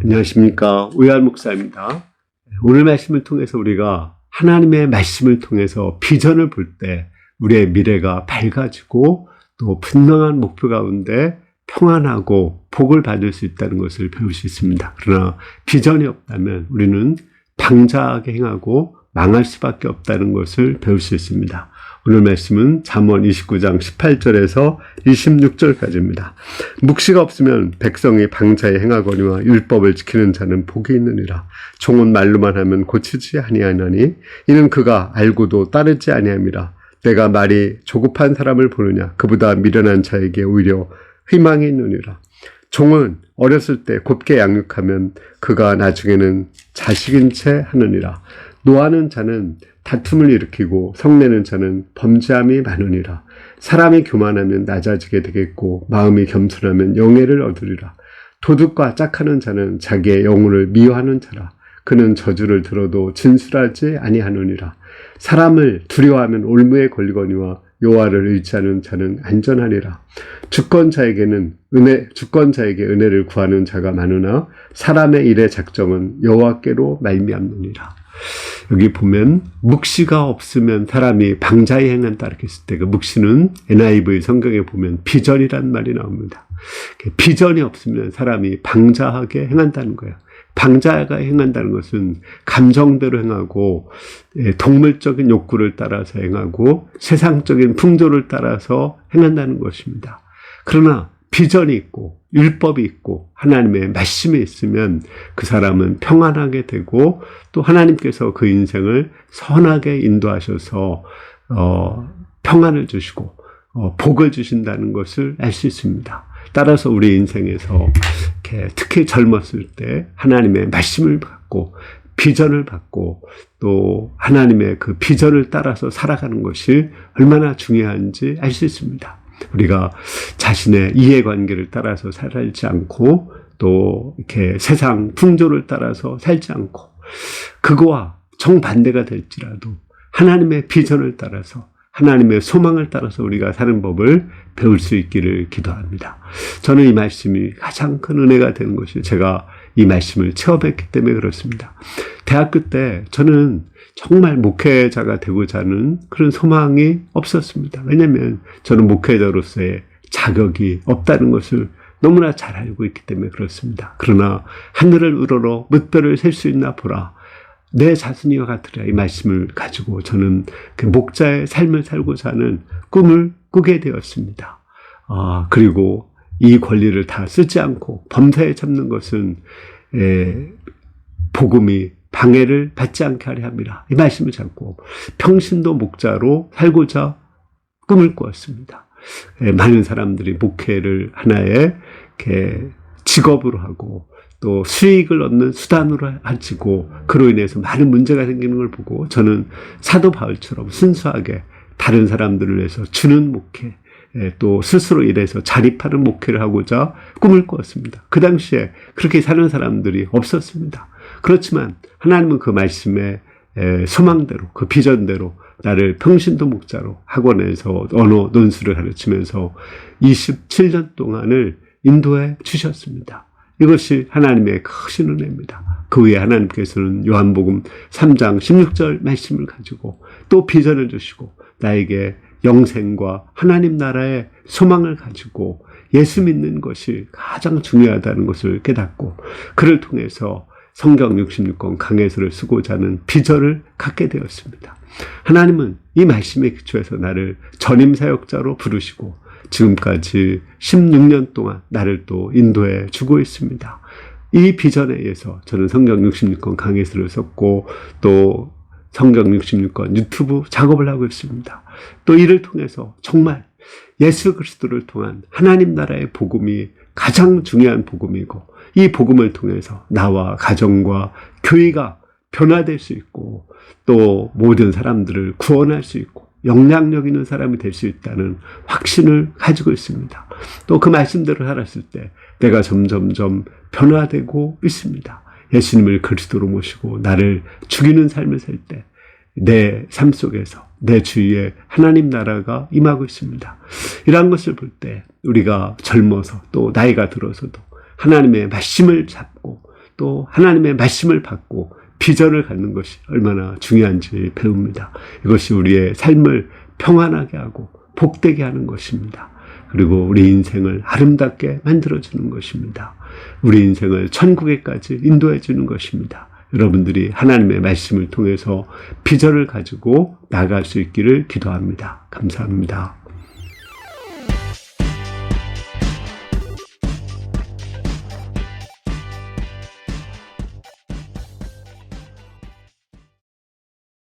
안녕하십니까. 오유환 목사입니다. 오늘 말씀을 통해서 우리가 하나님의 말씀을 통해서 비전을 볼 때 우리의 미래가 밝아지고 또 분명한 목표 가운데 평안하고 복을 받을 수 있다는 것을 배울 수 있습니다. 그러나 비전이 없다면 우리는 방자하게 행하고 망할 수밖에 없다는 것을 배울 수 있습니다. 오늘 말씀은 잠언 29장 18절에서 26절까지입니다. 묵시가 없으면 백성이 방자에 행하거니와 율법을 지키는 자는 복이 있느니라. 종은 말로만 하면 고치지 아니하나니 이는 그가 알고도 따르지 아니함이라. 내가 말이 조급한 사람을 보느냐 그보다 미련한 자에게 오히려 희망이 있느니라. 종은 어렸을 때 곱게 양육하면 그가 나중에는 자식인 채 하느니라. 노하는 자는 다툼을 일으키고 성내는 자는 범죄함이 많으니라. 사람이 교만하면 낮아지게 되겠고 마음이 겸손하면 영예를 얻으리라. 도둑과 짝하는 자는 자기의 영혼을 미워하는 자라. 그는 저주를 들어도 진술하지 아니하느니라. 사람을 두려워하면 올무에 걸리거니와 여호와를 의지하는 자는 안전하리라. 주권자에게 은혜를 구하는 자가 많으나 사람의 일의 작정은 여호와께로 말미암느니라. 여기 보면 묵시가 없으면 사람이 방자히 행한다 이렇게 했을 때 그 묵시는 NIV 성경에 보면 비전이란 말이 나옵니다. 비전이 없으면 사람이 방자하게 행한다는 거예요. 방자가 행한다는 것은 감정대로 행하고 동물적인 욕구를 따라서 행하고 세상적인 풍조를 따라서 행한다는 것입니다. 그러나 비전이 있고 율법이 있고 하나님의 말씀이 있으면 그 사람은 평안하게 되고 또 하나님께서 그 인생을 선하게 인도하셔서 평안을 주시고 복을 주신다는 것을 알 수 있습니다. 따라서 우리 인생에서 이렇게 특히 젊었을 때 하나님의 말씀을 받고 비전을 받고 또 하나님의 그 비전을 따라서 살아가는 것이 얼마나 중요한지 알 수 있습니다. 우리가 자신의 이해관계를 따라서 살지 않고 또 이렇게 세상 풍조를 따라서 살지 않고 그거와 정반대가 될지라도 하나님의 비전을 따라서 하나님의 소망을 따라서 우리가 사는 법을 배울 수 있기를 기도합니다. 저는 이 말씀이 가장 큰 은혜가 되는 것이 제가 이 말씀을 체험했기 때문에 그렇습니다. 대학교 때 저는 정말 목회자가 되고자 하는 그런 소망이 없었습니다. 왜냐하면 저는 목회자로서의 자격이 없다는 것을 너무나 잘 알고 있기 때문에 그렇습니다. 그러나 하늘을 우러러 뭇별을 셀 수 있나 보라. 내 자신이와 같으리라 이 말씀을 가지고 저는 그 목자의 삶을 살고자 하는 꿈을 꾸게 되었습니다. 그리고 이 권리를 다 쓰지 않고 범사에 잡는 것은 복음이 방해를 받지 않게 하려 합니다. 이 말씀을 잡고 평신도 목자로 살고자 꿈을 꾸었습니다. 많은 사람들이 목회를 하나의 이렇게 직업으로 하고 또 수익을 얻는 수단으로 가지고 그로 인해서 많은 문제가 생기는 걸 보고 저는 사도 바울처럼 순수하게 다른 사람들을 위해서 주는 목회 또 스스로 일해서 자립하는 목회를 하고자 꿈을 꾸었습니다. 그 당시에 그렇게 사는 사람들이 없었습니다. 그렇지만 하나님은 그 말씀의 소망대로 그 비전대로 나를 평신도 목자로 학원에서 언어 논술을 가르치면서 27년 동안을 인도해 주셨습니다. 이것이 하나님의 크신 은혜입니다. 그 후에 하나님께서는 요한복음 3장 16절 말씀을 가지고 또 비전을 주시고 나에게 영생과 하나님 나라의 소망을 가지고 예수 믿는 것이 가장 중요하다는 것을 깨닫고 그를 통해서 성경 66권 강해서를 쓰고자 하는 비전을 갖게 되었습니다. 하나님은 이 말씀에 기초해서 나를 전임사역자로 부르시고 지금까지 16년 동안 나를 또 인도해 주고 있습니다. 이 비전에 의해서 저는 성경 66권 강해서를 썼고 또 성경 66권 유튜브 작업을 하고 있습니다. 또 이를 통해서 정말 예수 그리스도를 통한 하나님 나라의 복음이 가장 중요한 복음이고 이 복음을 통해서 나와 가정과 교회가 변화될 수 있고 또 모든 사람들을 구원할 수 있고 영향력 있는 사람이 될 수 있다는 확신을 가지고 있습니다. 또 그 말씀대로 살았을 때 내가 점점점 변화되고 있습니다. 예수님을 그리스도로 모시고 나를 죽이는 삶을 살 때 내 삶 속에서 내 주위에 하나님 나라가 임하고 있습니다. 이러한 것을 볼 때 우리가 젊어서 또 나이가 들어서도 하나님의 말씀을 잡고 또 하나님의 말씀을 받고 비전을 갖는 것이 얼마나 중요한지 배웁니다. 이것이 우리의 삶을 평안하게 하고 복되게 하는 것입니다. 그리고 우리 인생을 아름답게 만들어주는 것입니다. 우리 인생을 천국에까지 인도해 주는 것입니다. 여러분들이 하나님의 말씀을 통해서 비전을 가지고 나아갈 수 있기를 기도합니다. 감사합니다.